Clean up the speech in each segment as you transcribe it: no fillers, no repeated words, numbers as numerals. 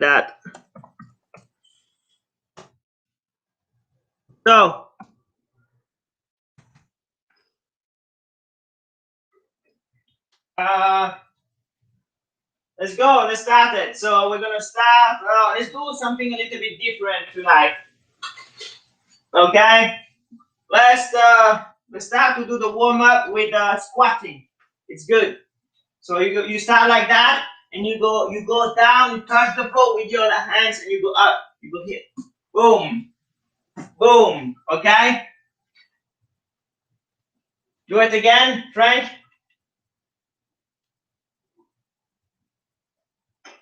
that. So let's go. Let's start it. So we're gonna start. Let's do something a little bit different tonight. Okay. Let's start to do the warm up with squatting. It's good. So you start like that, and you go down. You touch the floor with your hands, and you go up. You go here. Boom, boom. Okay. Do it again, Frank.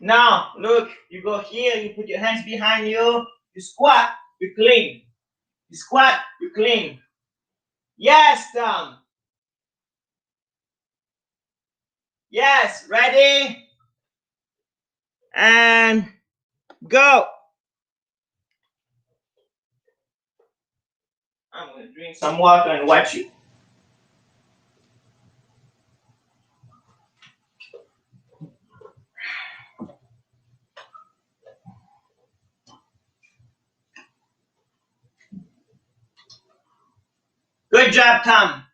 Now, look, you go here, you put your hands behind you, you squat, you clean. You squat, you clean. Yes, Tom. Yes, ready? And go. I'm going to drink some water and watch you. Good job, Tom.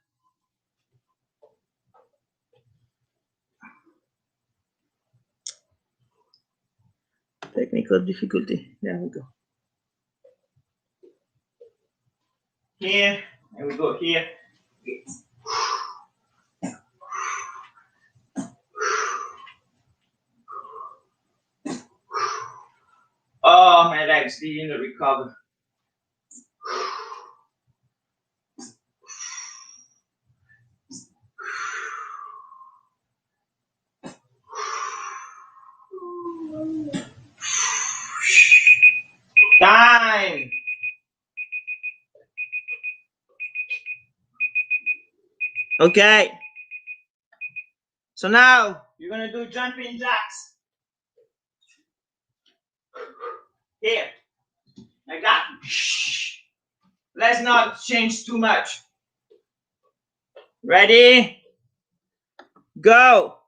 Technical difficulty. There we go. Here, and we go here. Oh, my legs need to recover. Time. Okay. So now you're gonna do jumping jacks. Here, like that. Let's not change too much. Ready? Go.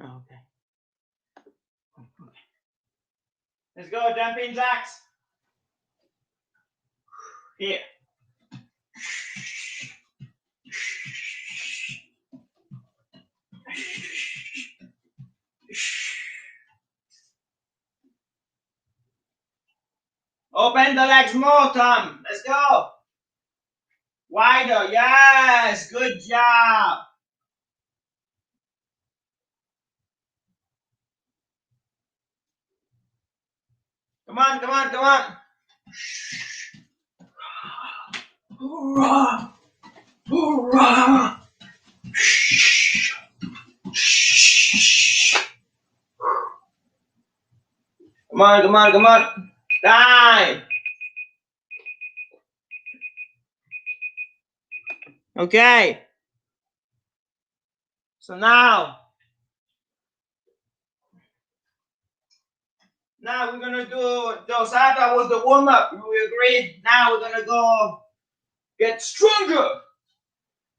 Okay. Let's go, jumping jacks. Here. Open the legs more, Tom. Let's go. Wider. Yes. Good job. Come on, come on, come on. Hoorah. Hoorah. Come on, come on, come on. Time. Okay. So now we're gonna do those. That was the warm up. We agreed. Now we're gonna go get stronger.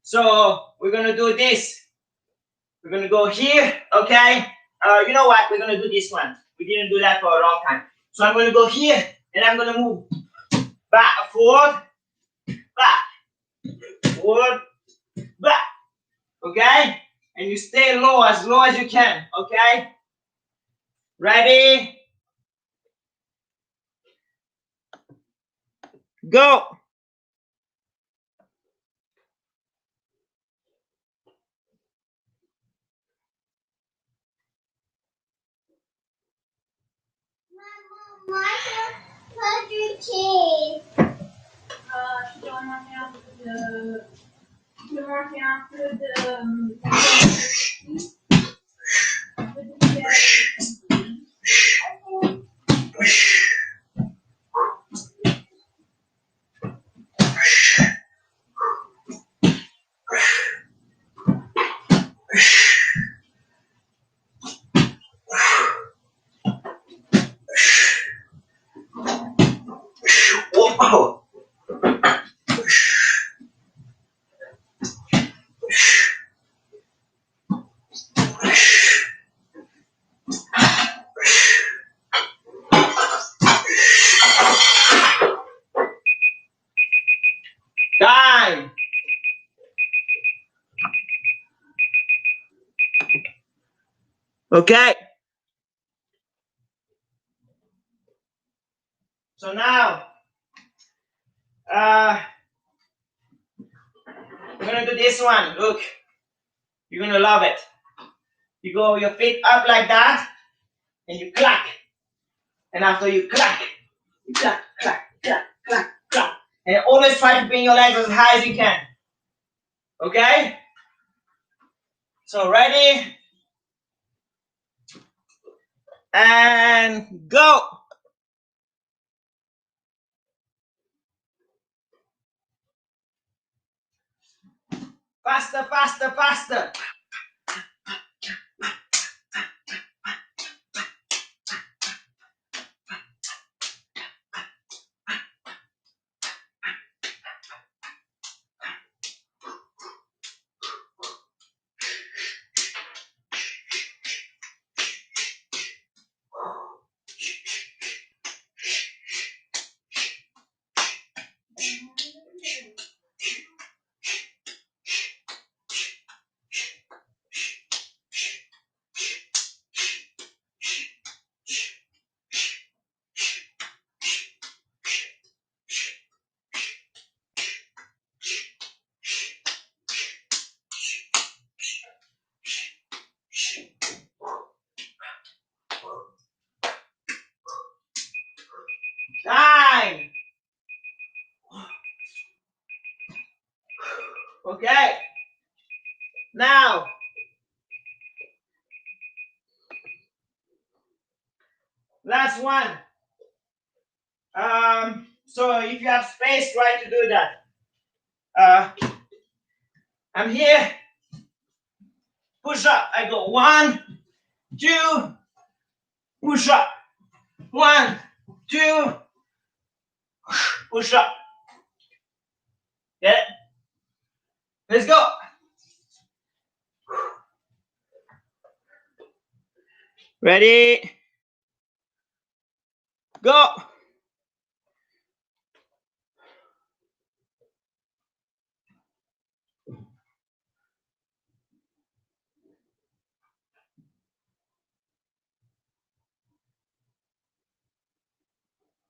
So we're gonna do this. We're gonna go here. Okay. You know what? We're gonna do this one. We didn't do that for a long time. So I'm gonna go here and I'm gonna move back, forward, back, forward, back. Okay. And you stay low as you can. Okay. Ready? Go. Je dois manger un peu de... Je dois manger un peu de... Un peu de... Whoa. Okay. So now, we're gonna do this one. Look, you're gonna love it. You go your feet up like that, and you clack. And after you clack, clack, clack, clack, clack, clack. And always try to bring your legs as high as you can. Okay? So ready? And go! Faster, faster, faster! Time! Okay. Now, last one. So if you have space, try to do that. I'm here. Push up. I go 1, 2, push up. 1, 2, push up. Yeah. Let's go. Ready? Go.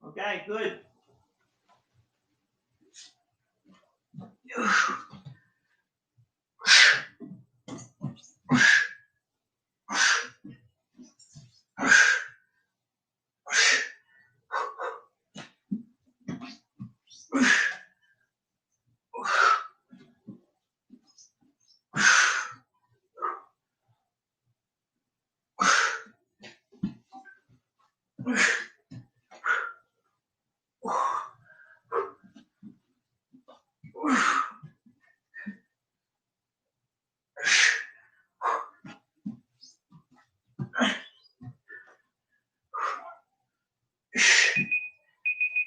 Okay, good.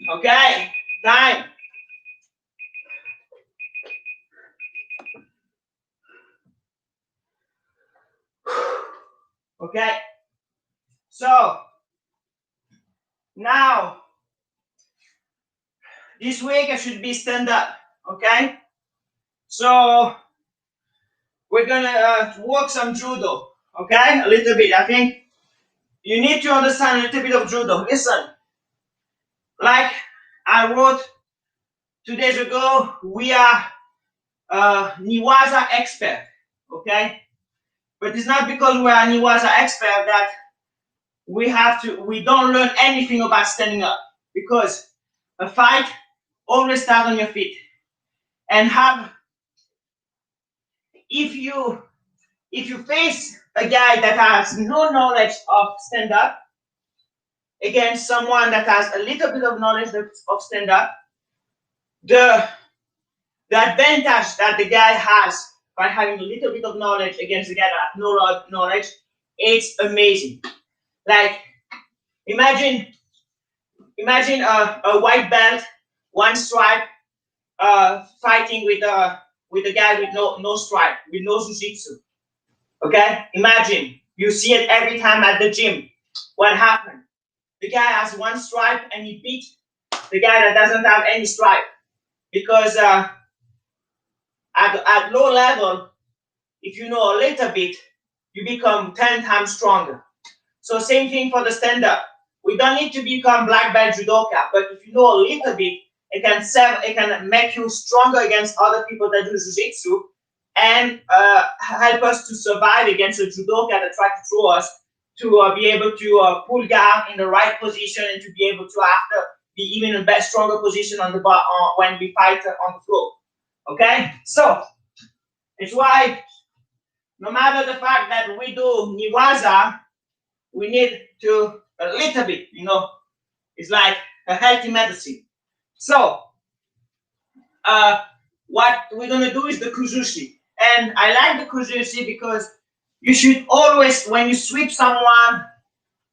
Okay, time. Okay, so now this week I should be stand up. Okay, so we're gonna work some judo. Okay, a little bit. I think you need to understand a little bit of judo. Listen, like I wrote 2 days ago, we are Niwaza expert. Okay, but it's not because we are Niwaza expert that we don't learn anything about standing up, because a fight always starts on your feet. And if you face a guy that has no knowledge of stand up against someone that has a little bit of knowledge of stand up, the advantage that the guy has by having a little bit of knowledge against the guy that has no knowledge, it's amazing. Like imagine a white belt, one stripe, fighting with a guy with no stripe, with no jiu-jitsu. Okay? Imagine. You see it every time at the gym. What happened? The guy has one stripe and he beat the guy that doesn't have any stripe. Because at low level, if you know a little bit, you become 10 times stronger. So same thing for the stand-up. We don't need to become black belt judoka, but if you know a little bit, it can make you stronger against other people that do jiu-jitsu and help us to survive against a judoka that try to throw us, to be able to pull down in the right position and to be able to after be even in a better, stronger position on the when we fight on the floor. Okay, so it's why no matter the fact that we do niwaza, we need to a little bit, you know, it's like a healthy medicine. So what we're gonna do is the kuzushi, and I like the kuzushi because you should always, when you sweep someone,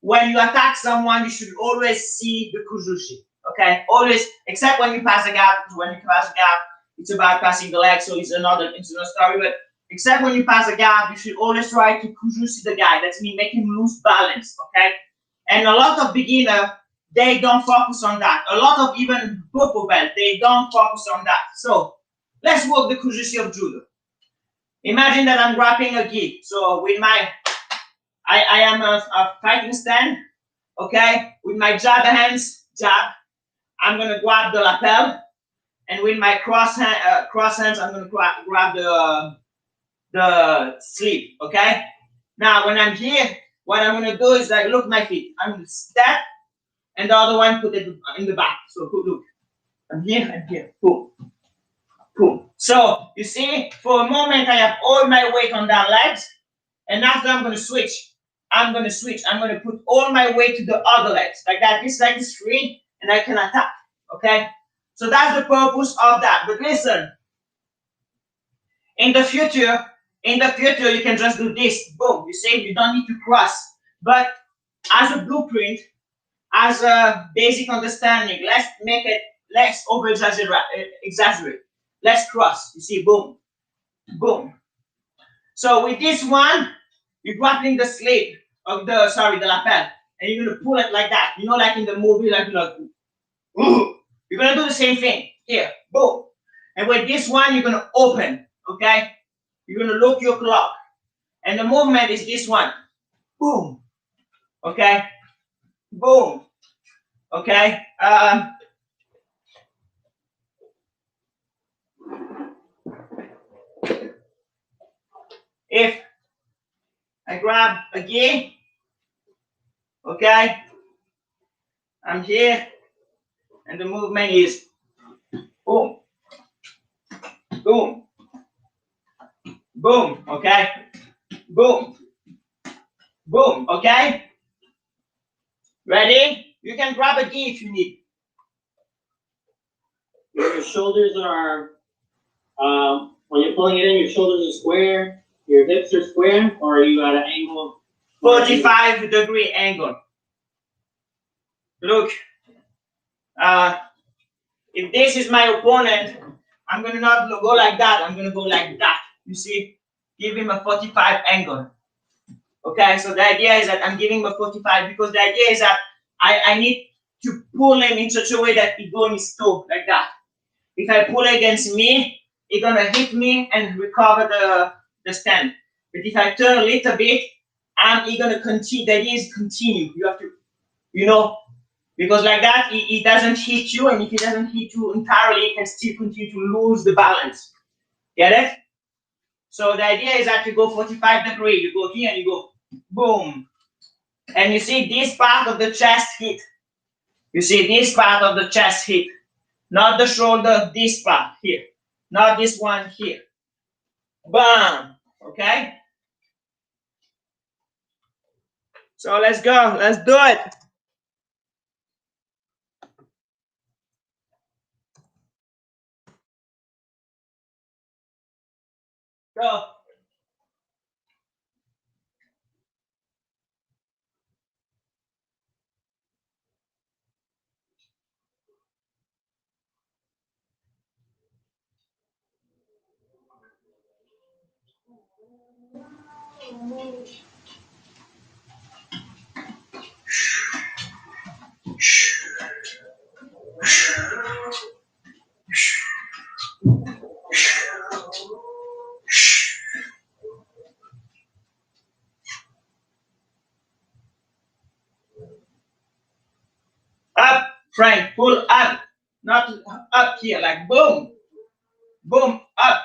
when you attack someone, you should always see the kuzushi. Okay, always, except when you pass a gap, because when you pass a gap, it's about passing the leg, so it's another story. But except when you pass a gap, you should always try to kuzushi the guy. That's mean make him lose balance. Okay, and a lot of beginners, they don't focus on that. A lot of even purple belt, they don't focus on that. So let's work the kuzushi of judo. Imagine that I'm grabbing a gi. So with my, I am a fighting stand. Okay, with my jab hands, jab. I'm gonna grab the lapel, and with my cross hands, I'm gonna grab the sleeve. Okay. Now when I'm here, what I'm gonna do is like look my feet. I'm gonna step, and the other one put it in the back. So look, I'm here and here. Boom, boom. So you see, for a moment I have all my weight on that legs, and after I'm gonna switch. I'm gonna switch. I'm gonna put all my weight to the other legs like that. This leg is free, and I can attack. Okay, so that's the purpose of that. But listen, in the future, you can just do this. Boom. You see, you don't need to cross. But as a blueprint, as a basic understanding, let's over exaggerate. Let's cross. You see, boom, boom. So with this one, you're grappling the sleeve of the lapel, and you're gonna pull it like that. You know, like in the movie, like you're gonna do the same thing here, boom. And with this one, you're gonna open. Okay, you're gonna look your clock, and the movement is this one, boom. Okay, boom. Okay. If I grab a gi, okay, I'm here, and the movement is boom, boom, boom, okay, boom, boom, okay. Ready? You can grab a gi if you need. Your shoulders are, when you're pulling it in, your shoulders are square, your hips are square, or are you at an angle? 45-degree angle. Look, if this is my opponent, I'm gonna not go like that. I'm gonna go like that. You see, give him a 45 angle. Okay, so the idea is that I'm giving him a 45 because the idea is that I need to pull him in such a way that he go in his toe like that. If I pull against me, he's gonna hit me and recover the stand. But if I turn a little bit, he's gonna continue. The idea is continue. You have to, you know, because like that, he doesn't hit you, and if he doesn't hit you entirely, he can still continue to lose the balance. Get it? So the idea is that you go 45 degrees, you go here and you go boom. And you see this part of the chest hit. You see this part of the chest hit. Not the shoulder, this part here. Not this one here. Bam. Okay? So let's go. Let's do it. Go. up here, like boom, boom, up.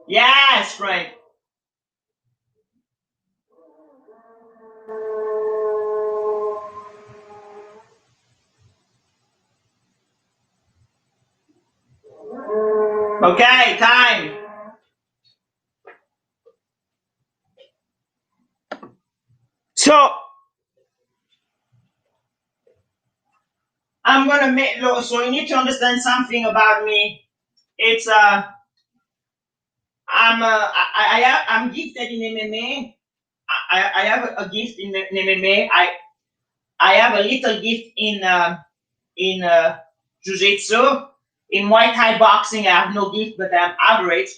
Yes, Frank. Okay, time. So I'm gonna make. So you need to understand something about me. It's I'm gifted in MMA. I have a gift in MMA. I have a little gift in jiu-jitsu. In Muay Thai boxing, I have no gift, but I'm average.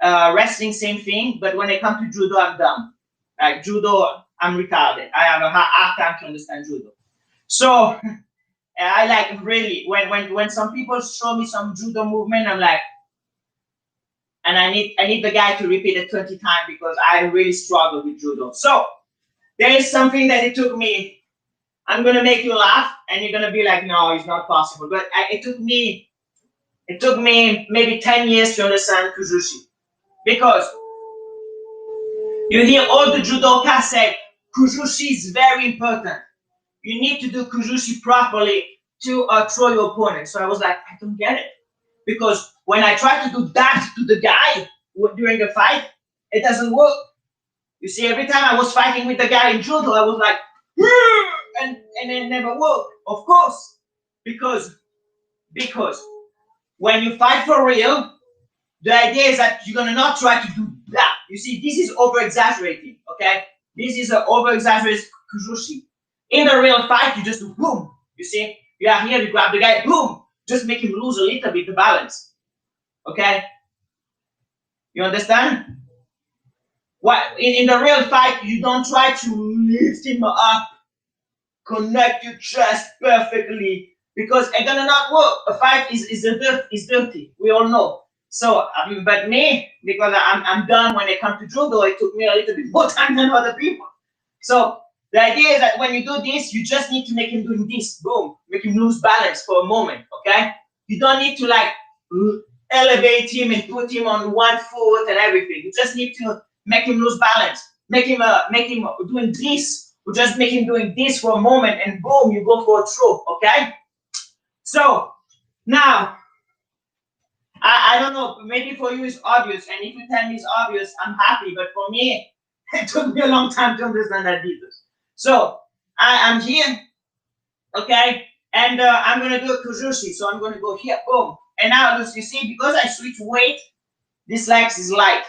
Wrestling, same thing. But when it comes to judo, I'm dumb. Like judo, I'm retarded. I have a hard time to understand judo. So I like really when some people show me some judo movement, I'm like, and I need the guy to repeat it 20 times because I really struggle with judo. So there is something that it took me. I'm gonna make you laugh, and you're gonna be like, no, it's not possible. But it took me maybe 10 years to understand kujushi, because you hear all the judokas say kujushi is very important. You need to do kujushi properly to throw your opponent. So I was like, I don't get it, because when I try to do that to the guy during the fight, it doesn't work. You see, every time I was fighting with the guy in judo, I was like, and it never worked. Of course, because when you fight for real, the idea is that you're gonna not try to do that. You see, this is over exaggerating. Okay, this is an over exaggerated kujushi. In the real fight, you just do boom. You see, you are here, you grab the guy, boom, just make him lose a little bit the balance. Okay, you understand? What in the real fight, you don't try to lift him up, connect your chest perfectly, because it's gonna not work. A fight is dirty. We all know. So, but me, because I'm done when it comes to judo, it took me a little bit more time than other people. So the idea is that when you do this, you just need to make him doing this. Boom, make him lose balance for a moment. Okay, you don't need to like elevate him and put him on one foot and everything. You just need to make him lose balance. Make him doing this. You just make him doing this for a moment, and boom, you go for a throw. Okay. So now, I don't know. Maybe for you it's obvious, and if you tell me it's obvious, I'm happy. But for me, it took me a long time to understand that details. So I'm here, okay, and I'm gonna do a kujushi. So I'm gonna go here, boom, and now you see, because I switch weight, this leg is light,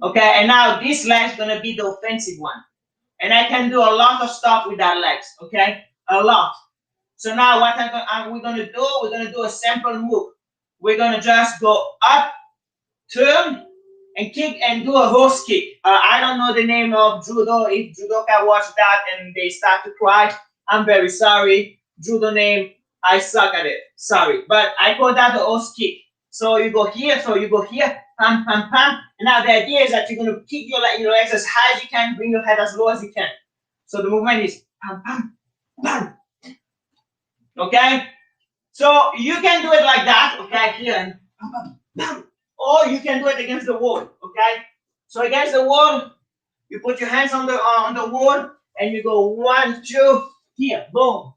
okay, and now this leg is gonna be the offensive one, and I can do a lot of stuff with that legs, okay, a lot. So now what we're gonna do? We're gonna do a simple move. We're gonna just go up, turn, and kick, and do a horse kick. I don't know the name of judo. If judoka watch that and they start to cry, I'm very sorry. Judo name, I suck at it. Sorry, but I call that a horse kick. So you go here, pam, pam, pam. And now the idea is that you're gonna kick your legs as high as you can, bring your head as low as you can. So the movement is pam, pam, pam. Okay, so you can do it like that. Okay, here and pam, pam, pam. Or you can do it against the wall, okay? So against the wall, you put your hands on the wall, and you go 1, 2, here, boom.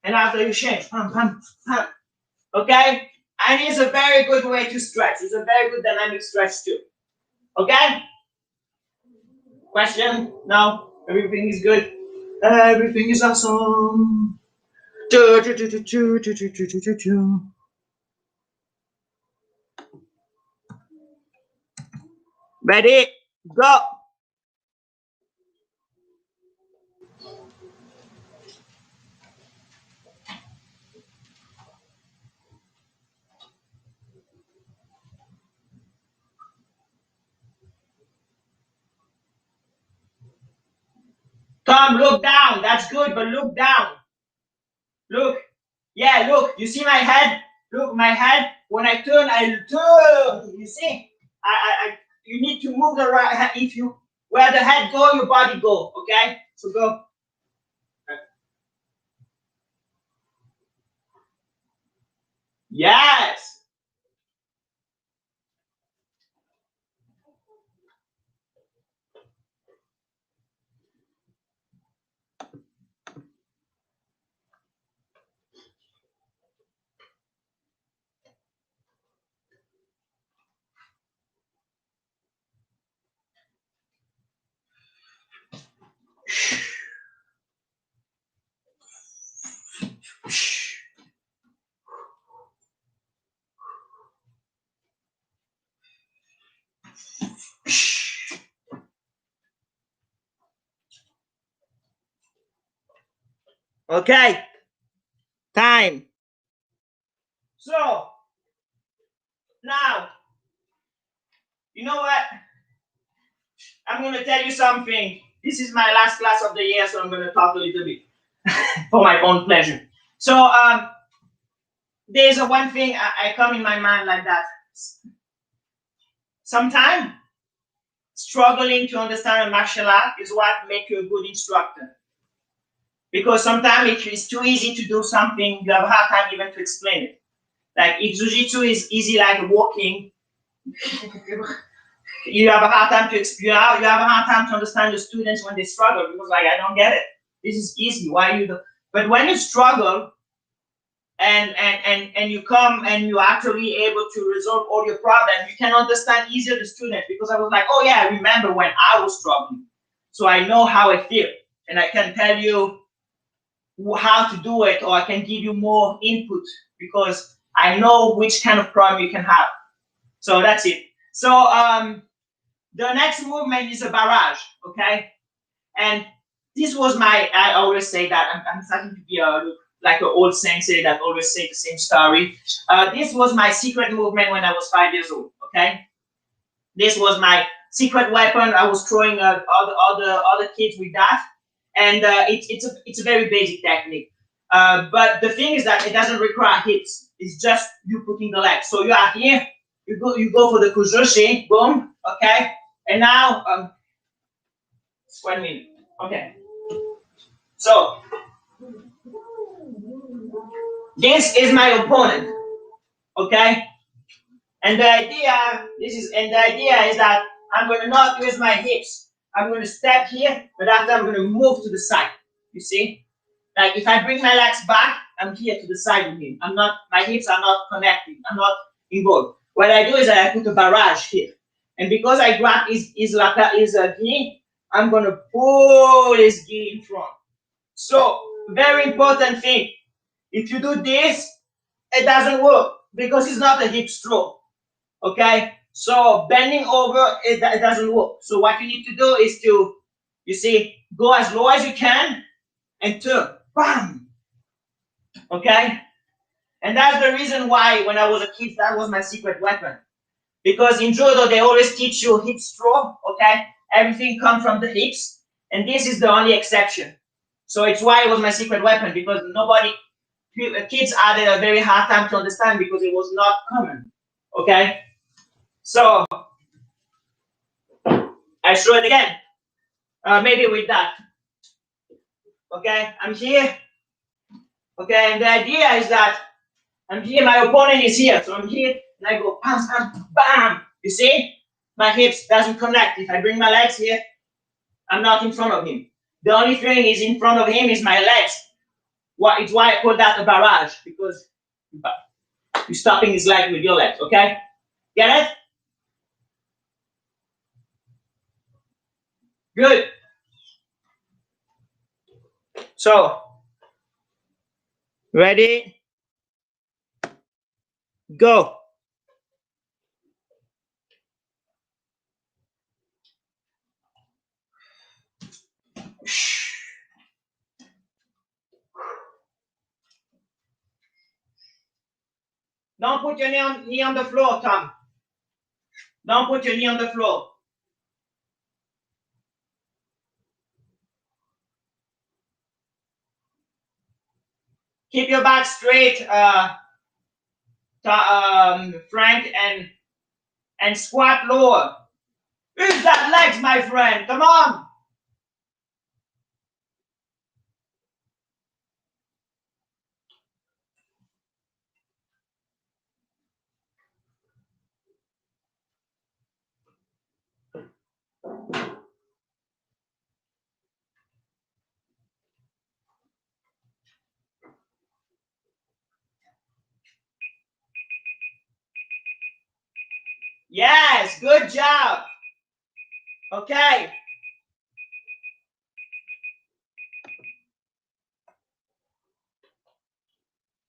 And after you change, pam, pam, pam. Okay? And it's a very good way to stretch. It's a very good dynamic stretch too. Okay? Question? No? Everything is good? Everything is awesome. Ready? Go! Tom, look down. That's good, but look down. Look. Yeah, look. You see my head? Look, my head. When I turn, I turn. You see? You need to move the right hand. If you, where the head go, your body go. Okay? So go. Yes. Okay. Time. So now, you know what? I'm going to tell you something. This is my last class of the year, so I'm going to talk a little bit for my own pleasure. So there's a one thing I come in my mind like that. Sometimes struggling to understand a martial art is what makes you a good instructor. Because sometimes it's too easy to do something, you have a hard time even to explain it. Like if jiu-jitsu is easy like walking, you have a hard time to explain. You have a hard time to understand the students when they struggle because like I don't get it. This is easy. Why you do? But when you struggle and you come and you're actually able to resolve all your problems, you can understand easier the student because I was like, oh yeah, I remember when I was struggling, so I know how I feel and I can tell you how to do it, or I can give you more input because I know which kind of problem you can have. So that's it. So the next movement is a barrage, okay? And this was I always say that, I'm starting to be like an old sensei that always say the same story. This was my secret movement when I was 5 years old, okay? This was my secret weapon. I was throwing other kids with that. And it's a very basic technique. But the thing is that it doesn't require hips. It's just you putting the legs. So you are here, you go for the kuzushi, boom, okay? And now, 1 minute, okay. So this is my opponent, okay? And the idea is that I'm going to not use my hips. I'm going to step here, but after I'm going to move to the side. You see? Like if I bring my legs back, I'm here to the side with him. My hips are not connected. I'm not involved. What I do is I put a barrage here. And because I grab his gi, I'm going to pull his gi in front. So, very important thing. If you do this, it doesn't work because it's not a hip stroke. Okay? So, bending over, it doesn't work. So, what you need to do is to, you see, go as low as you can and turn. Bam! Okay? And that's the reason why when I was a kid, that was my secret weapon. Because in judo, they always teach you hip stroke, okay? Everything comes from the hips, and this is the only exception. So it's why it was my secret weapon, because kids had a very hard time to understand because it was not common, okay? So I show it again, maybe with that, okay? I'm here, okay? And the idea is that I'm here, my opponent is here, so I'm here, and I go bam, bam, bam. You see? My hips doesn't connect. If I bring my legs here, I'm not in front of him. The only thing is in front of him is my legs. It's why I call that a barrage, because you're stopping his leg with your legs, okay? Get it? Good. So, ready? Go. Don't put your knee on the floor, Tom. Don't put your knee on the floor. Keep your back straight, Frank, and squat lower. Use that legs, my friend. Come on. Yes, good job. Okay.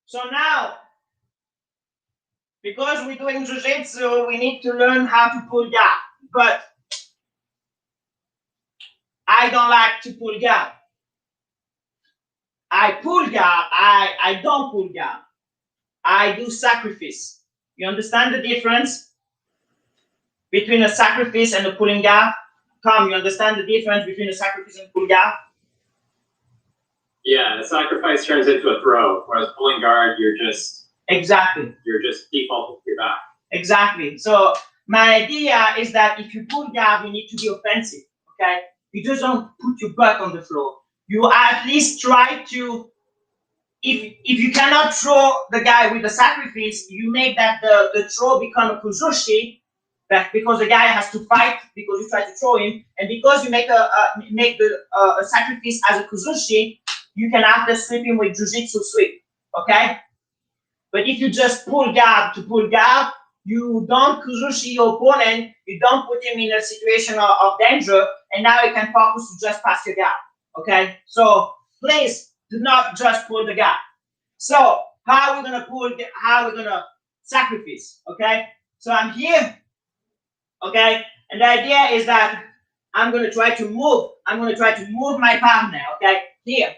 So now, because we're doing jiu-jitsu, we need to learn how to pull down. But I don't like to pull down. I pull down. I don't pull down. I do sacrifice. You understand the difference between a sacrifice and a pulling down? Tom, you understand the difference between a sacrifice and pull down? Yeah, a sacrifice turns into a throw, whereas pulling guard, you're just Exactly. defaulting to your back. Exactly. So my idea is that if you pull down, you need to be offensive. Okay. You just don't put your butt on the floor. You at least try to. If you cannot throw the guy with the sacrifice, you make that the throw become a kuzushi, that because the guy has to fight because you try to throw him, and because you make a sacrifice as a kuzushi, you can after sweep him with jiu-jitsu sweep. Okay. But if you just pull guard to pull guard, you don't kuzushi your opponent, you don't put him in a situation of danger, and now you can focus to just pass your guard. Okay? So please do not just pull the guard. So how are we gonna pull, how are we gonna sacrifice? Okay? So I'm here, okay? And the idea is that I'm gonna try to move. I'm gonna try to move my palm now, okay? Here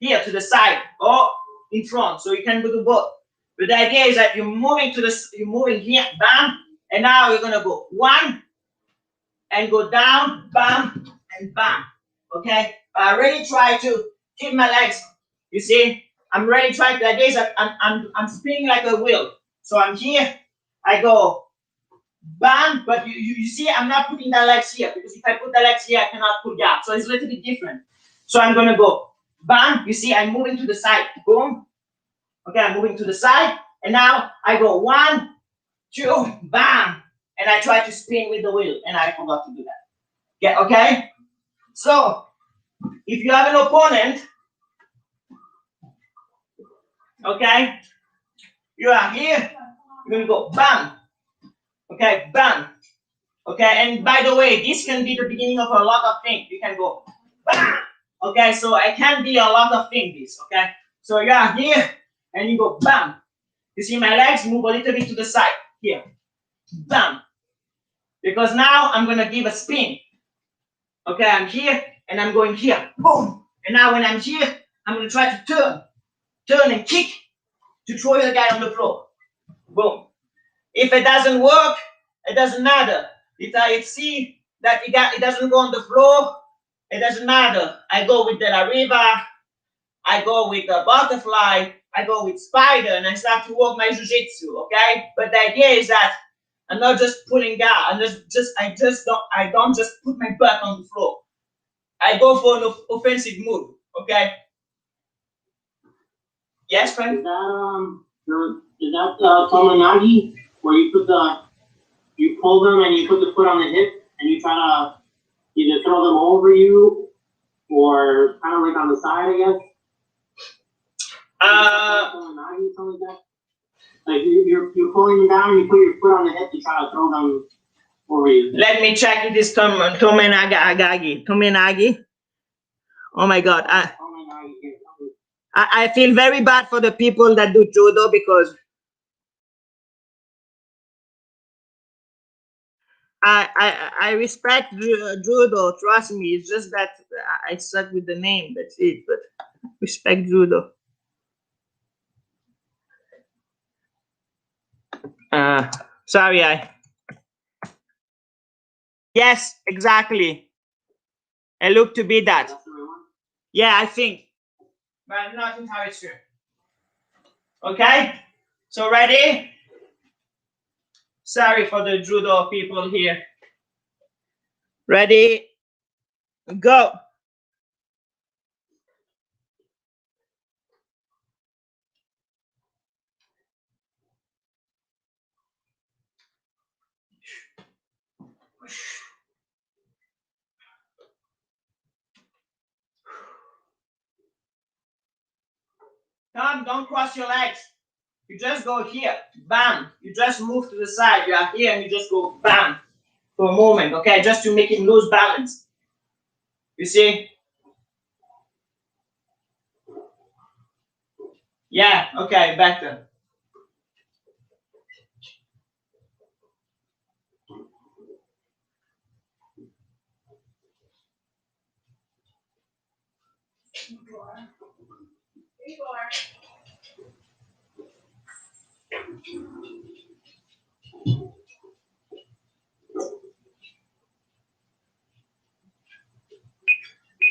to the side or in front, so you can do both. But the idea is that you're moving here, bam, and now you're gonna go one and go down, bam, and bam. Okay? I really try to keep my legs. You see, I'm really trying. The idea is that I'm spinning like a wheel. So I'm here, I go bam, but you see, I'm not putting the legs here because if I put the legs here, I cannot pull down. So it's a little bit different. So I'm gonna go bam. You see, I'm moving to the side. Boom. Okay, I'm moving to the side, and now I go one, two, bam, and I try to spin with the wheel, and I forgot to do that. Yeah, okay? So, if you have an opponent, okay, you are here, you're gonna go bam, okay, bam, okay, and by the way, this can be the beginning of a lot of things. You can go bam, okay, so it can be a lot of things, okay? So you are here, and you go bam. You see my legs move a little bit to the side, here, bam. Because now I'm gonna give a spin. Okay, I'm here and I'm going here. Boom. And now when I'm here, I'm gonna try to turn and kick to throw the guy on the floor. Boom. If it doesn't work, it doesn't matter. If I see that it doesn't go on the floor, it doesn't matter. I go with the La Riva, I go with the butterfly, I go with spider, and I start to work my jiu-jitsu, okay? But the idea is that I'm not just pulling down. I don't just put my butt on the floor. I go for an offensive move. Okay. Yes, friend. Is that Tomonagi, where you pull them and you put the foot on the hip and you try to either throw them over you or kind of like on the side, I guess? Tomonagi, something like that. Like you're pulling them down and you put your foot on the hip to try to throw them over you. Let me check if it's Tomenagi. Tomenagi. Oh my God. I feel very bad for the people that do judo because I respect judo. Trust me. It's just that I suck with the name. That's it. But respect judo. Sorry, Yes, exactly. It looked to be that. Yeah, I think. But I'm not entirely sure. Okay? So ready? Sorry for the judo people here. Ready? Go. Tom, don't cross your legs. You just go here, bam. You just move to the side. You are here and you just go bam for a moment, okay? Just to make him lose balance. You see? Yeah, okay, better.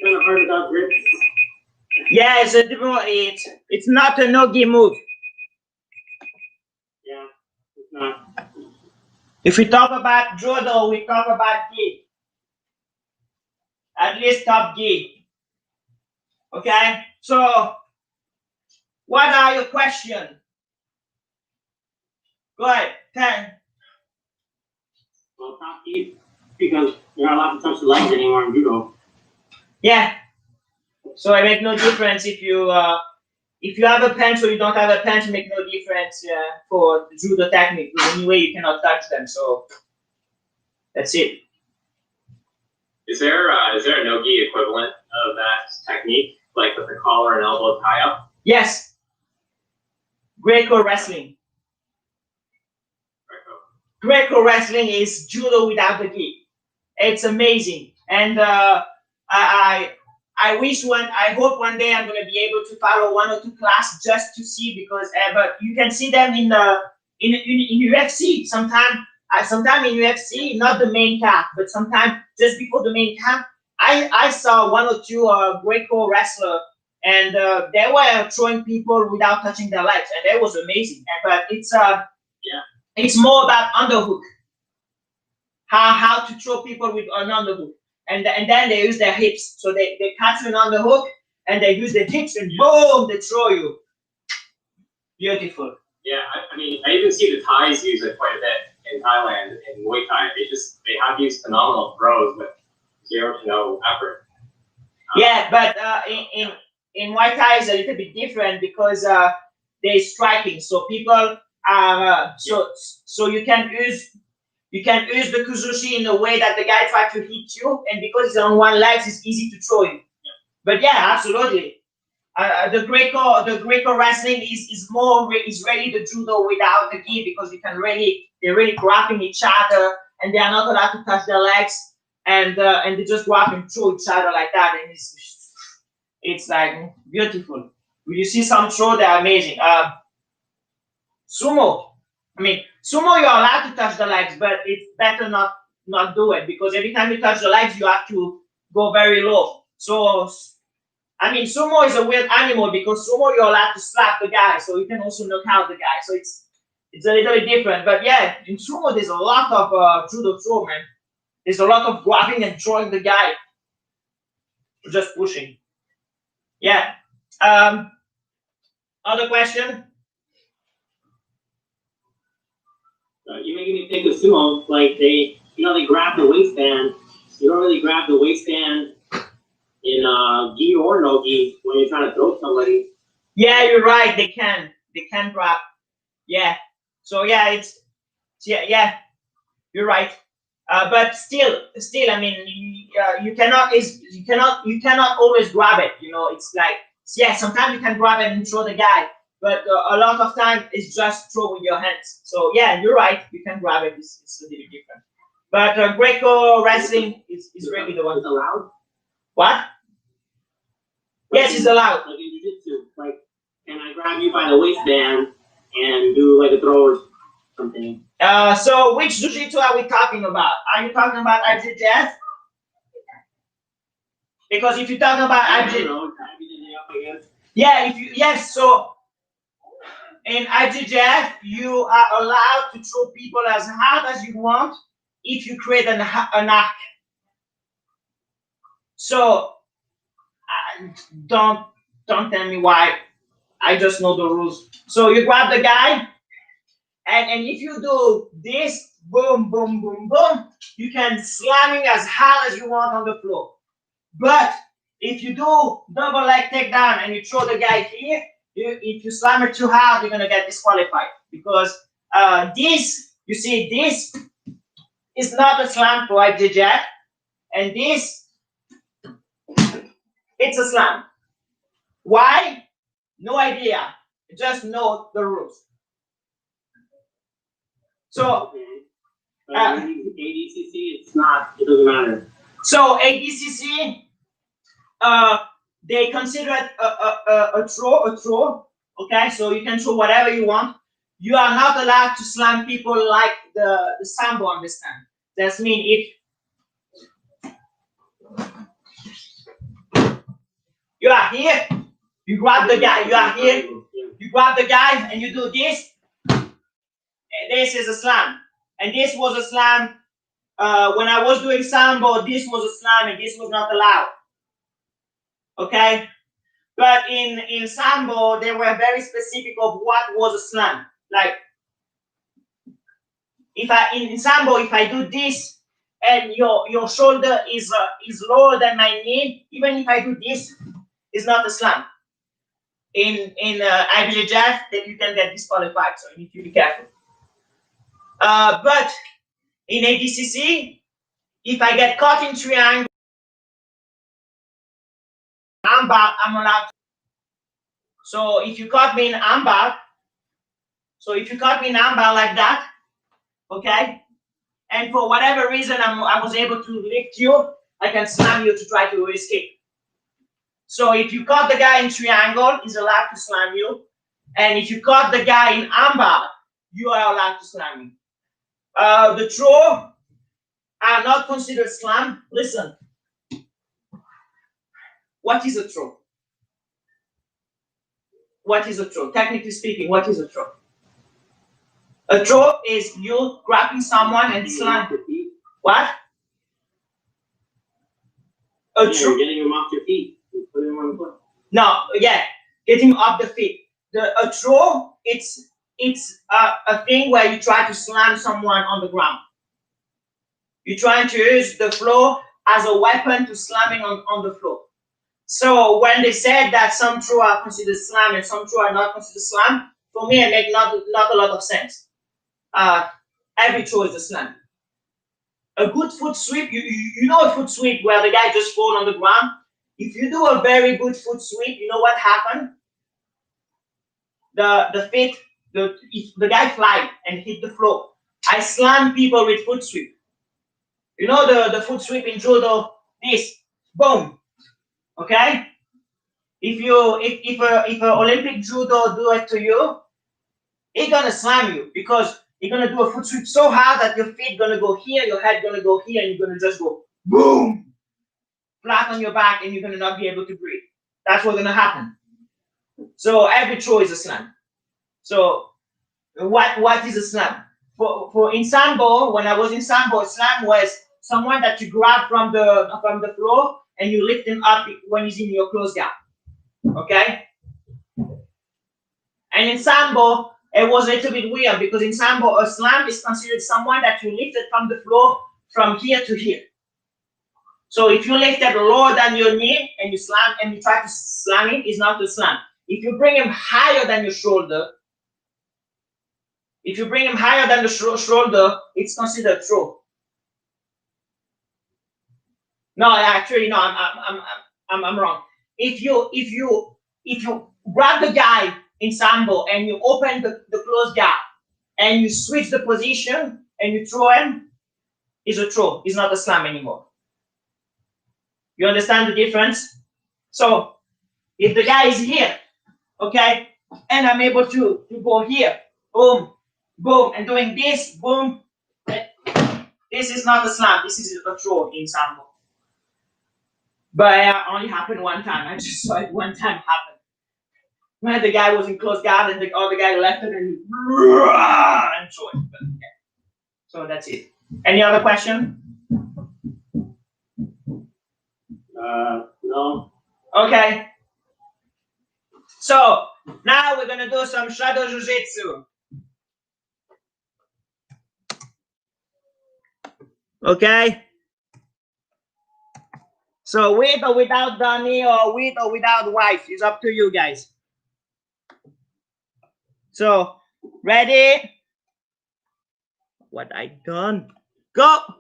Kind of hard without grips. Yeah, it's a different. It's not a no-gi move. Yeah, it's not. If we talk about judo, we talk about gi. At least top gi. Okay. So, what are your questions? Go ahead. 10. Well, top deep because you're not allowed to touch the legs anymore in judo. Yeah. So it makes no difference if you have a punch or you don't have a punch. It makes no difference for the judo technique. Anyway, you cannot touch them. So that's it. Is there a no-gi equivalent of that technique, like with the collar and elbow tie-up? Yes. Greco wrestling. Greco wrestling is judo without the gi. It's amazing, and I hope one day I'm gonna be able to follow 1 or 2 classes just to see, because but you can see them in UFC sometimes. Sometimes in UFC, not the main card, but sometimes just before the main card, I saw 1 or 2 Greco wrestler, and they were throwing people without touching their legs, and that was amazing. But it's more about underhook. How to throw people with an underhook, and then they use their hips. So they catch you an underhook and they use their hips and boom, they throw you. Beautiful. Yeah, I mean, I even see the Thais use it quite a bit in Thailand in Muay Thai. They have these phenomenal throws with 0 to no effort. Yeah, but in Muay Thai is a little bit different because they're striking. So people so you can use the kuzushi in a way that the guy tries to hit you, and because it's on one leg, it's easy to throw you. Yeah. But yeah, absolutely. The Greco wrestling is really the judo without the gi, because they're really grabbing each other and they are not allowed to touch their legs, and they just grab and throw each other like that, and it's like beautiful. When you see some throw, they're amazing. Sumo. I mean, sumo, you're allowed to touch the legs, but it's better not do it, because every time you touch the legs, you have to go very low. So, I mean, sumo is a weird animal, because sumo, you're allowed to slap the guy, so you can also knock out the guy. So it's a little bit different. But yeah, in sumo, there's a lot of judo throw, man. There's a lot of grabbing and throwing the guy, just pushing. Yeah. Other question? You're making me think of sumo, like they grab the waistband. You don't really grab the waistband in gi or no gi when you're trying to throw somebody. Yeah, you're right. They can grab. Yeah. So yeah, yeah. You're right. But still, I mean, you cannot always grab it. You know, it's like, yeah, sometimes you can grab it and throw the guy, but a lot of time it's just throw with your hands. So yeah, you're right. You can grab it. It's a little different. But Greco wrestling is really the one. It's allowed? What? Yes, it's allowed. Like in jiu-jitsu, like, can I grab you by the waistband and do like a throw or something? So which jiu-jitsu are we talking about? Are you talking about IJJF? Because if you're talking about IJJF, yeah, yes, so in IJJF, you are allowed to throw people as hard as you want if you create an arc. So don't tell me why. I just know the rules. So you grab the guy, and if you do this, boom, boom, boom, boom, you can slam him as hard as you want on the floor. But if you do double leg takedown and you throw the guy here, if you slam it too hard, you're gonna get disqualified because this, you see, this is not a slam for IBJJF, and this, it's a slam. Why? No idea. Just know the rules. So ADCC, it's not. It doesn't matter. So ADCC, they consider it a throw. Okay, so you can throw whatever you want. You are not allowed to slam people like the Sambo, understand? That means if you are here, you grab the guy, you are here, you grab the guy and you do this. This is a slam. And this was a slam. When I was doing Sambo, this was a slam and this was not allowed. Okay? But in Sambo, they were very specific of what was a slam. Like, if in Sambo, if I do this and your shoulder is lower than my knee, even if I do this, it's not a slam. In IBJJF, then you can get disqualified, so you need to be careful. But in ADCC, if I get caught in triangle, armbar, I'm allowed to. So if you caught me in armbar, like that, okay, and for whatever reason I was able to lift you, I can slam you to try to escape. So if you caught the guy in triangle, he's allowed to slam you, and if you caught the guy in armbar, you are allowed to slam him. The throw are not considered slam. Listen, what is a throw? What is a throw? Technically speaking, what is a throw? A throw is you grabbing someone and slam. What? A throw. Getting him off your feet. Put him on the foot. No, yeah, getting off the feet. A throw, it's a thing where you try to slam someone on the ground. You're trying to use the floor as a weapon to slamming on the floor. So when they said that some throw are considered slam and some throw are not considered slam, for me it makes not a lot of sense. Every throw is a slam. A good foot sweep, you know a foot sweep where the guy just falls on the ground. If you do a very good foot sweep, you know what happened? If the guy fly and hit the floor. I slam people with foot sweep. You know the foot sweep in judo, this, boom. Okay? If an Olympic judo do it to you, he's gonna slam you because you're gonna do a foot sweep so hard that your feet gonna go here, your head gonna go here, and you're gonna just go boom, flat on your back, and you're gonna not be able to breathe. That's what's gonna happen. So every throw is a slam. So what is a slam? For in Sambo, when I was in Sambo, slam was someone that you grab from the floor and you lift him up when he's in your close guard. Okay? And in Sambo, it was a little bit weird because in Sambo, a slam is considered someone that you lifted from the floor from here to here. So if you lift it lower than your knee and you slam and you try to slam it, it's not a slam. If you bring him higher than your shoulder, shoulder, it's considered throw. No, actually, no, I'm wrong. If you grab the guy in Sambo and you open the closed guard and you switch the position and you throw him, it's a throw. It's not a slam anymore. You understand the difference? So if the guy is here, okay, and I'm able to go here, boom, boom, and doing this, boom, this is not a slam. This is a throw in Sambo. But it only happened one time. I just saw it one time happen. When the guy was in close guard and the other guy left it and threw it. But, yeah. So that's it. Any other question? No. Okay. So now we're gonna do some shadow jiu-jitsu. Okay. So with or without Donnie or with or without wife, it's up to you guys. So, ready? What I done? Go!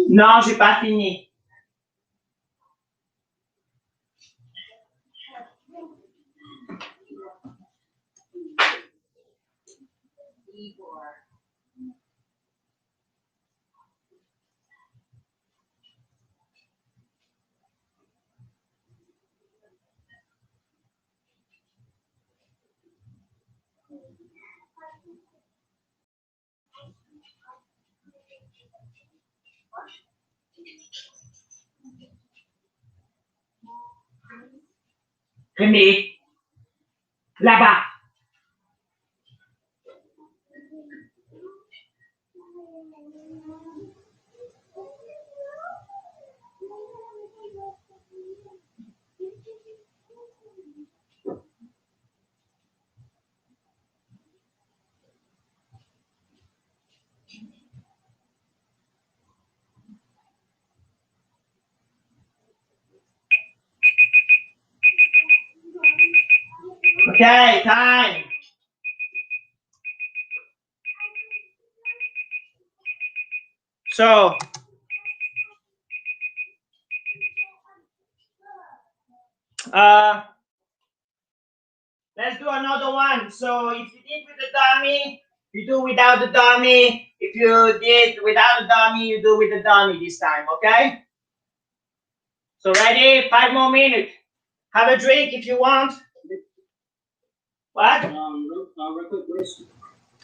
Non, j'ai pas fini. Rémi, là-bas. Okay, time. So, let's do another one. So if you did with the dummy, you do without the dummy. If you did without the dummy, you do with the dummy this time, okay? So ready? 5 more minutes. Have a drink if you want. What? Real quick,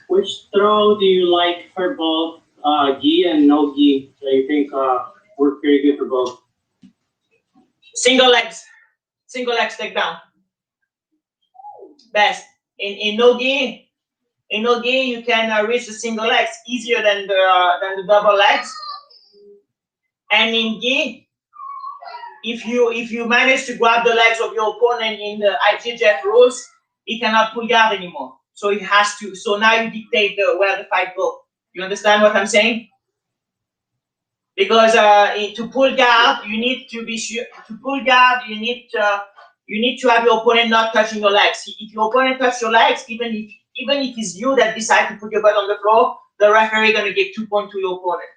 which throw do you like for both gi and no gi that you think work pretty good for both? Single legs takedown. Best. In no gi, you can reach the single legs easier than the double legs. And in gi, if you manage to grab the legs of your opponent in the IJJF rules, he cannot pull guard anymore. So he has to. So now you dictate where the fight goes. You understand what I'm saying? Because to pull guard, you need to be sure. To pull guard, you need to have your opponent not touching your legs. If your opponent touches your legs, even if it's you that decide to put your butt on the floor, the referee gonna give 2 points to your opponent.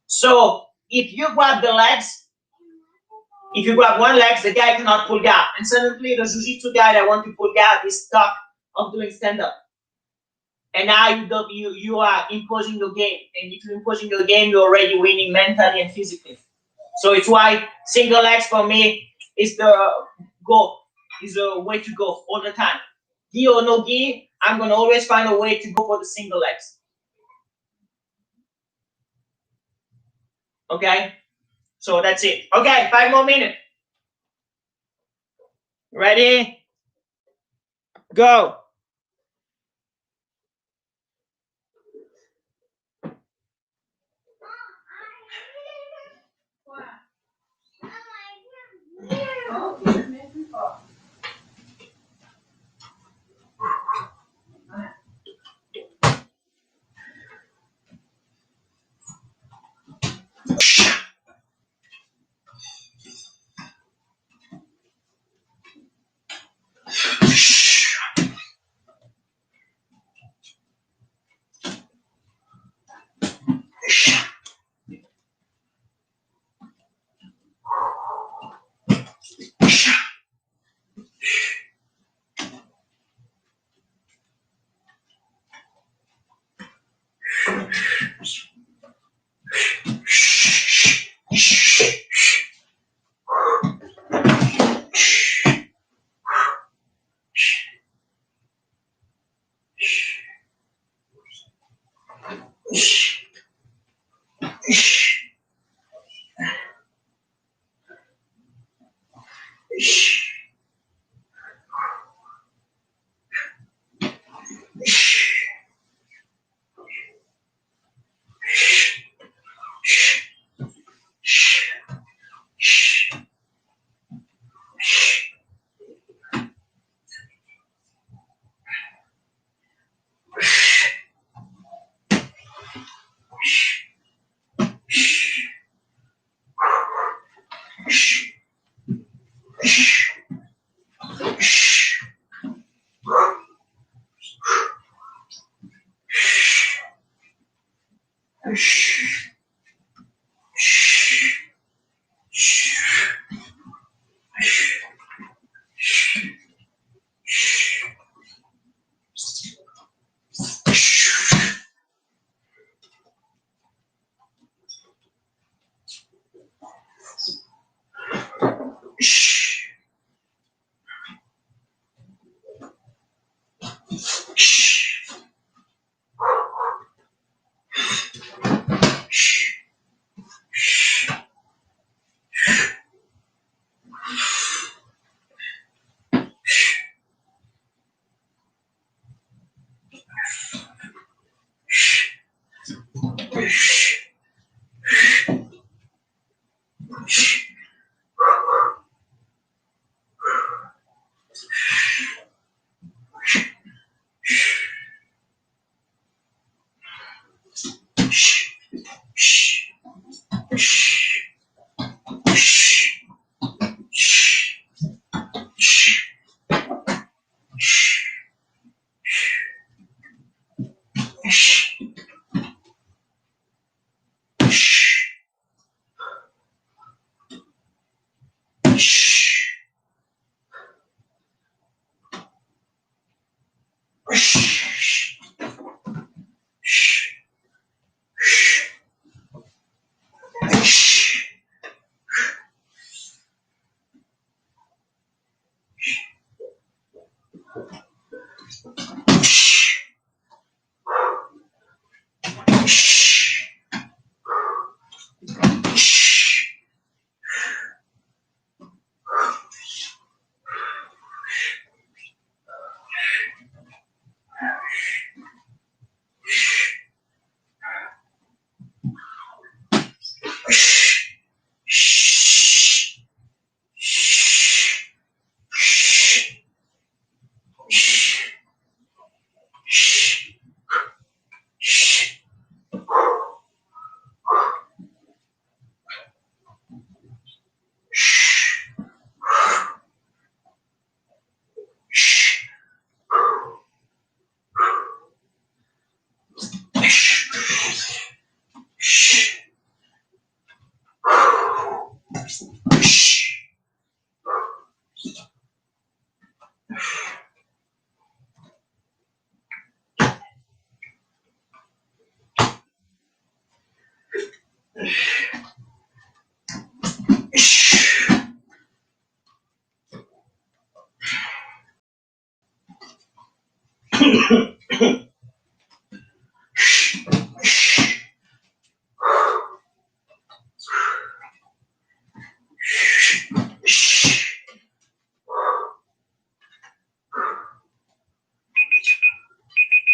So if you grab the legs, if you grab one leg, the guy cannot pull guard, and suddenly the jiu-jitsu guy that wants to pull guard is stuck of doing stand-up. And now you are imposing your game, and if you're imposing your game, you're already winning mentally and physically. So it's why single legs for me is the way to go all the time. Gi or no gi, I'm gonna always find a way to go for the single legs. Okay, so that's it. Okay, 5 more minutes. Ready? Go.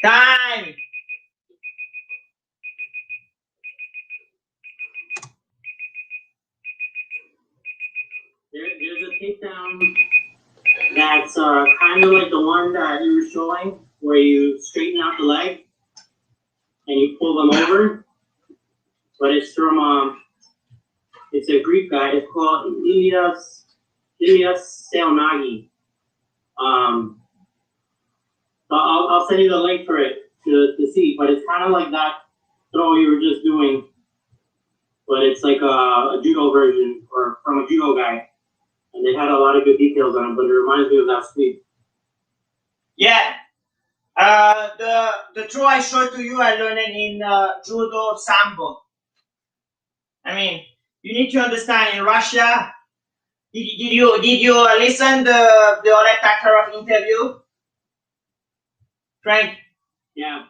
Time. There's a takedown that's kind of like the one that you were showing, where you straighten out the leg and you pull them over. But it's from it's a Greek guy. It's called Ilias Seonagi. So I'll send you the link for it to see. But it's kind of like that throw you were just doing, but it's like a judo version or from a judo guy. And they had a lot of good details on it, but it reminds me of that sweep. Yeah. The throw I showed to you, I learned it in judo sambo. I mean, you need to understand. In Russia, did you listen the Oleg Taktarov interview, Frank? Yeah.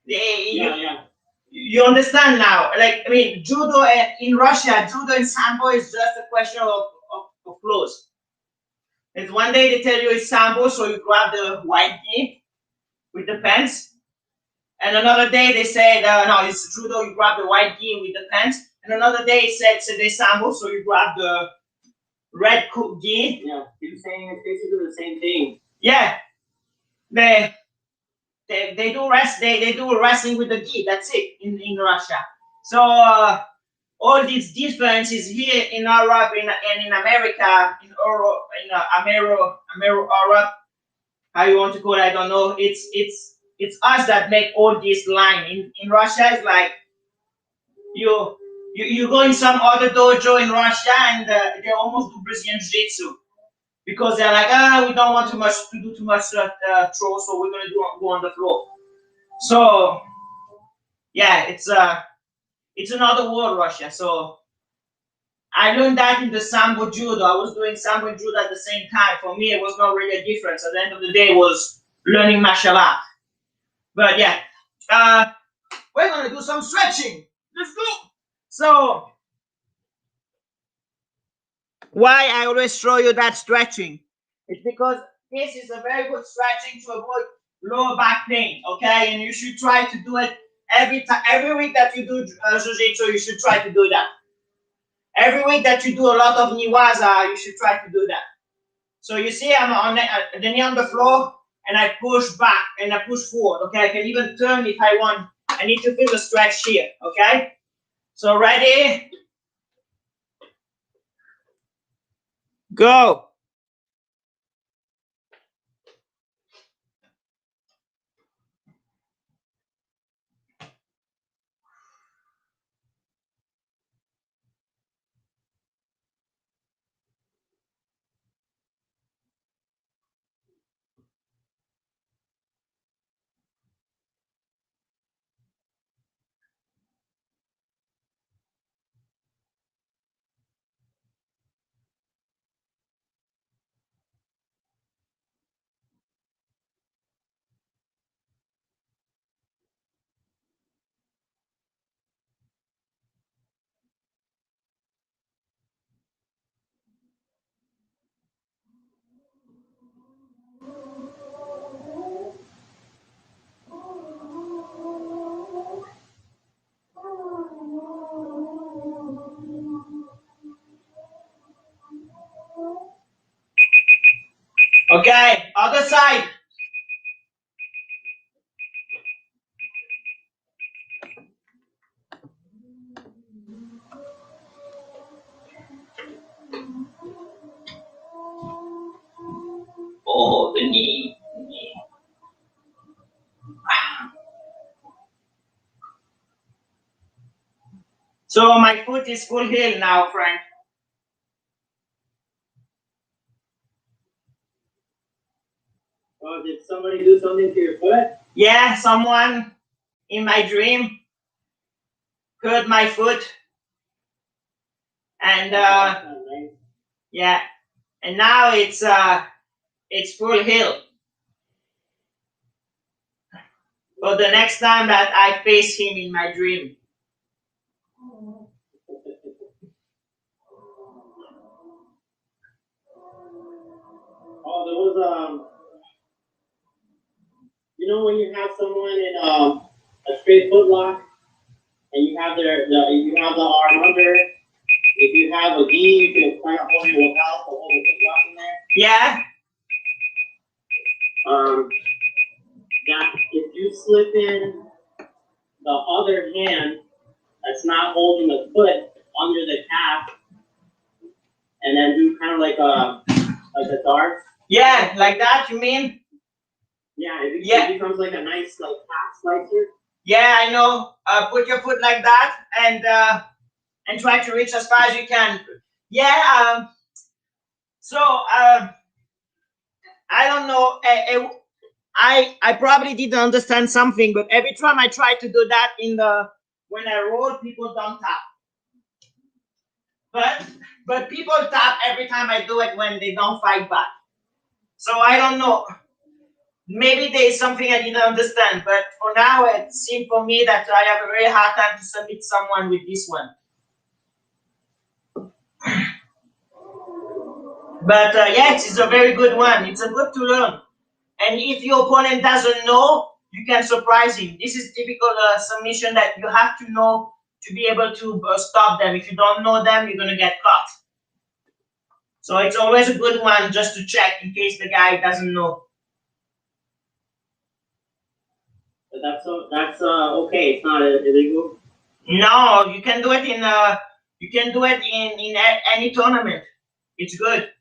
Yeah. You understand now? Like, I mean, judo in Russia, judo and sambo is just a question of clothes. It's one day they tell you it's sambo, so you grab the white gi with the pants. And another day they said, no, it's judo, you grab the white gi with the pants. And another day it said it's sambo, so you grab the red gi. Yeah, you're saying it's basically the same thing. Yeah. They do they do wrestling with the gi. That's it in Russia. So all these differences here in Europe and in America, in Euro, in Amero Europe, how you want to call it, I don't know. It's us that make all this line. In Russia, it's like you go in some other dojo in Russia and they almost do Brazilian jiu-jitsu because they're like, we don't want to do too much throw, so we're gonna go on the floor. So yeah, it's another world, Russia. So I learned that in the sambo judo. I was doing sambo and judo at the same time. For me, it was not really a difference. At the end of the day, it was learning martial art. But yeah, we're gonna do some stretching. Let's go. So why I always show you that stretching? It's because this is a very good stretching to avoid lower back pain. Okay, and you should try to do it every week that you do jiu-jitsu. You should try to do that. Every week that you do a lot of niwaza, you should try to do that. So you see, I'm on the knee on the floor, and I push back and I push forward. Okay, I can even turn if I want. I need to feel the stretch here. Okay, so ready? Go. Okay, other side. Oh, the knee. So my foot is full heel now, Frank. Oh, did somebody do something to your foot? Yeah, someone in my dream hurt my foot. And yeah, and now it's full heel. For the next time that I face him in my dream. Oh, there was you know when you have someone in a straight foot lock and you have you have the arm under. If you have a gi, you can kind of hold your lapel to hold the foot lock in there. Yeah. That if you slip in the other hand that's not holding the foot under the calf, and then do kind of like a dart. Yeah, like that. You mean? Yeah, it becomes like a nice like calf slicer. Yeah, I know. Put your foot like that and try to reach as far as you can. Yeah. I don't know. I probably didn't understand something, but every time I try to do that when I roll, people don't tap. But people tap every time I do it when they don't fight back. So I don't know. Maybe there is something I didn't understand, but for now it seemed for me that I have a very hard time to submit someone with this one. But yeah, it's a very good one. It's a good to learn. And if your opponent doesn't know, you can surprise him. This is typical submission that you have to know to be able to stop them. If you don't know them, you're going to get caught. So it's always a good one just to check in case the guy doesn't know. But that's okay. It's not illegal. No, you can do it in any tournament. It's good.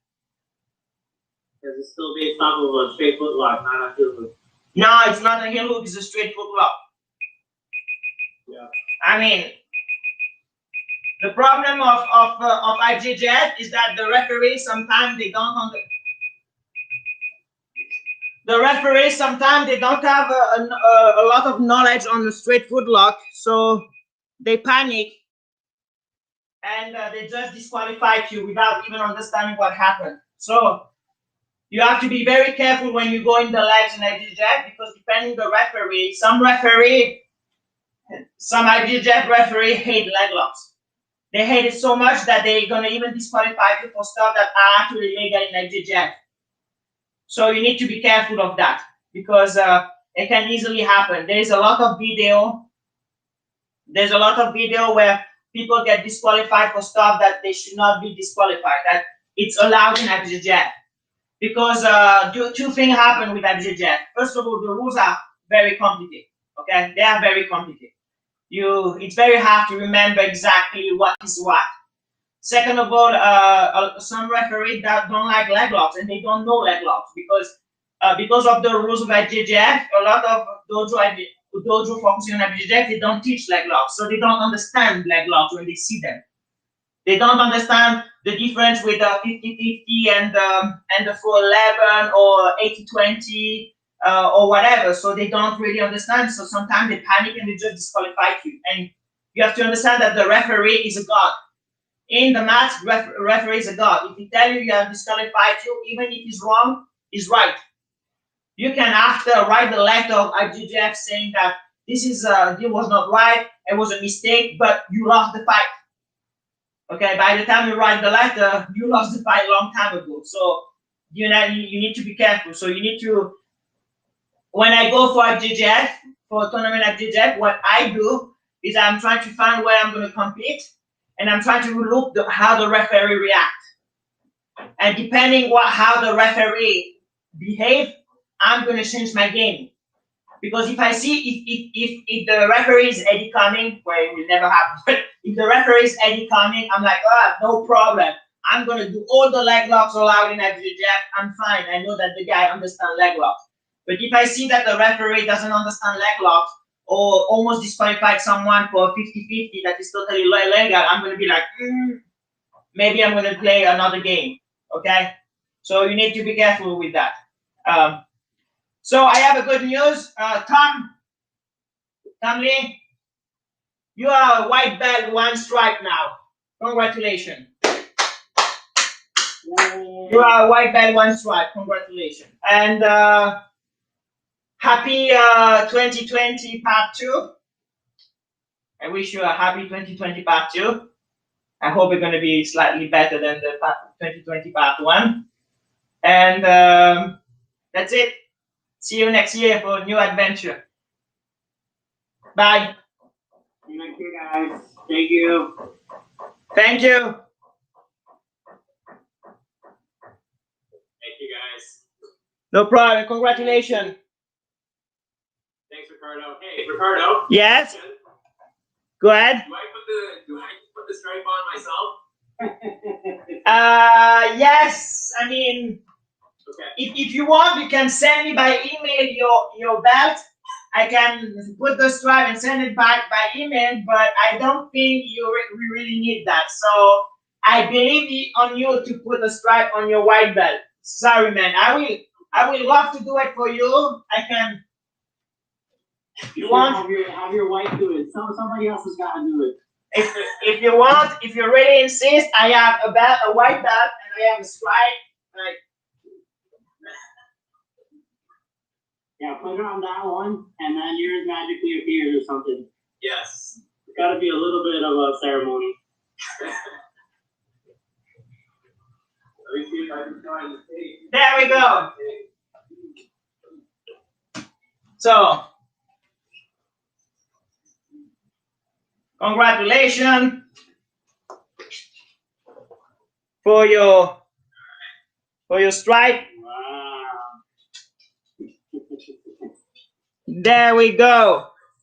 Because it's still based off of a straight foot lock, not a heel hook. No, it's not a heel hook. It's a straight foot lock. Yeah. I mean, the problem of IJJ is that the referees sometimes they don't have a lot of knowledge on the straight foot lock, so they panic and they just disqualify you without even understanding what happened. So you have to be very careful when you go in the legs in IJJ, because depending on the referee, some IJJ referee hate leg locks. They hate it so much that they're gonna even disqualify you for stuff that are actually legal in IJJ. So you need to be careful of that, because it can easily happen. There's a lot of video where people get disqualified for stuff that they should not be disqualified, that it's allowed in IJJ. Because two things happen with IJJ. First of all, the rules are very complicated. Okay, they are very complicated. It's very hard to remember exactly what is what. Second of all, some referees that don't like leg locks, and they don't know leg locks because of the rules of IJJ. A lot of dojo focusing on IJJ, they don't teach leg locks, so they don't understand leg locks when they see them. They don't understand the difference with the 50-50 and the 411 or 80-20 or whatever. So they don't really understand. So sometimes they panic and they just disqualify you. And you have to understand that the referee is a god. In the match, referee is a god. If he tell you have disqualified you, even if he's wrong, he's right. You can after write the letter of IJJF saying that this was not right, it was a mistake, but you lost the fight. Okay, by the time you write the letter, you lost the fight a long time ago. So you need to be careful. So you need to, when I go for IJJF, for a tournament IJJF, what I do is I'm trying to find where I'm going to compete, and I'm trying to look how the referee reacts. And depending how the referee behave, I'm gonna change my game. Because if I see if the referee is Eddie coming, well, it will never happen. But if the referee is Eddie coming, I'm like, no problem. I'm gonna do all the leg locks allowed in that jab. I'm fine. I know that the guy understands leg locks. But if I see that the referee doesn't understand leg locks or almost disqualified someone for 50-50 that is totally illegal, I'm gonna be like, maybe I'm gonna play another game. Okay? So you need to be careful with that. So I have a good news. Tom Lee, you are a white belt 1 stripe now. Congratulations. You are a white belt 1 stripe. Congratulations. And happy 2020 part 2. I wish you a happy 2020 part 2. I hope it's going to be slightly better than the 2020 part 1. And that's it. See you next year for a new adventure. Bye. Thank you, guys. Thank you. Thank you. Thank you, guys. No problem. Congratulations. Thanks, Ricardo. Hey, Ricardo. Yes. Go ahead. Do I put the stripe on myself? Yes. I mean, okay. If you want, you can send me by email your belt. I can put the stripe and send it back by email, but I don't think we really need that. So I believe on you to put a stripe on your white belt. Sorry, man. I will love to do it for you. I can. You want have your wife do it. Somebody else has got to do it. If you want, if you really insist, I have a white belt, and I have a stripe. Like, yeah, put it on that one, and then yours magically appears or something. Yes. It's got to be a little bit of a ceremony. Let me see if I can find the tape. there we go. So, congratulations for your stripe. Wow. There we go.